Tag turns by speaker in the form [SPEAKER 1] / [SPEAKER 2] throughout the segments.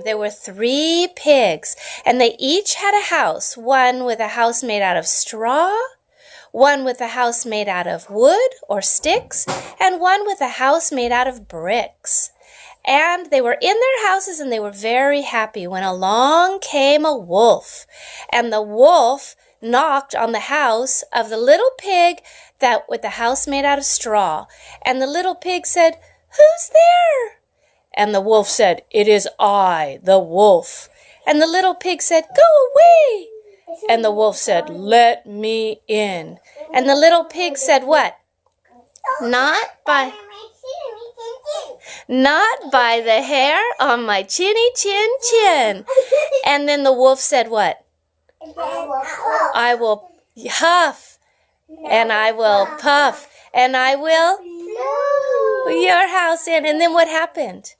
[SPEAKER 1] there were 3 pigs, and they each had a house, one with a house made out of straw, one with a house made out of wood or sticks, and one with a house made out of bricks. And they were in their houses and they were very happy when along came a wolf. And the wolf knocked on the house of the little pig that with the house made out of straw. And the little pig said, "Who's there?" And the wolf said, "It is I, the wolf." And the little pig said, "Go away." And the wolf said, "Let me in." And the little pig said what? Not by the hair on my chinny chin chin. And then the wolf said what? I will huff, and I will puff, and I will blow your house in. And then what happened?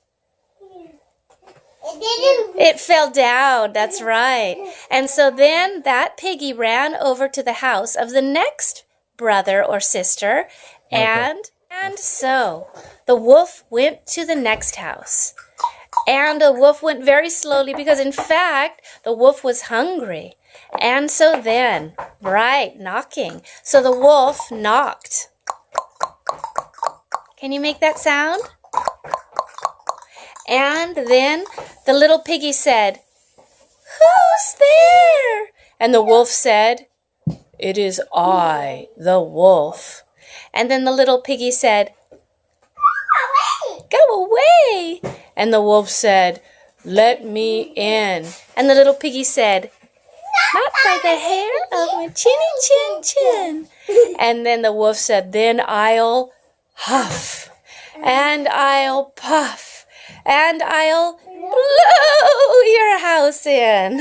[SPEAKER 1] It fell down, that's right. And so then that piggy ran over to the house of the next brother or sister, and so the wolf went to the next house. And the wolf went very slowly because, in fact, the wolf was hungry. And so then, right, knocking. So the wolf knocked. Can you make that sound? And then the little piggy said, "Who's there?" And the wolf said, "It is I, the wolf." And then the little piggy said, "Go away." And the wolf said, "Let me in." And the little piggy said, "Not by the hair of my chinny chin chin." And then the wolf said, "Then I'll huff, and I'll puff, and I'll blow your house in."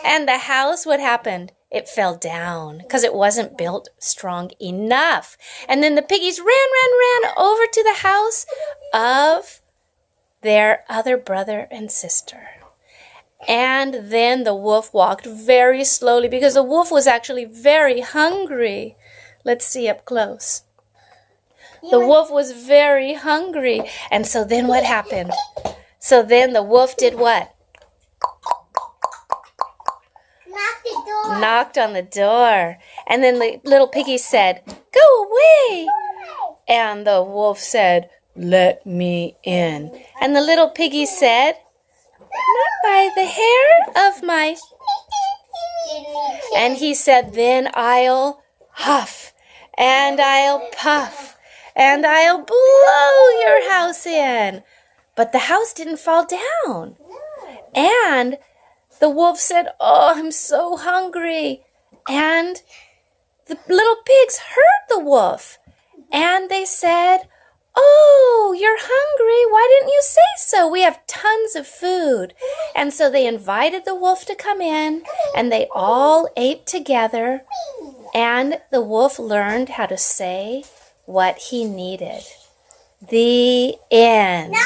[SPEAKER 1] And the house, what happened? It fell down because it wasn't built strong enough. And then the piggies ran over to the house of their other brother and sister. And then the wolf walked very slowly because the wolf was actually very hungry. Let's see up close. The wolf was very hungry. And so then what happened? So then the wolf did what? Knocked on the door. And then the little piggy said, "Go away." And the wolf said, "Let me in." And the little piggy said, "Not by the hair of my..." And he said, "Then I'll huff, and I'll puff, and I'll blow your house in." But the house didn't fall down. And the wolf said, "Oh, I'm so hungry." And the little pigs heard the wolf. And they said, "Oh, you're hungry. Why didn't you say so? We have tons of food." And so they invited the wolf to come in, and they all ate together. And the wolf learned how to say what he needed. The end.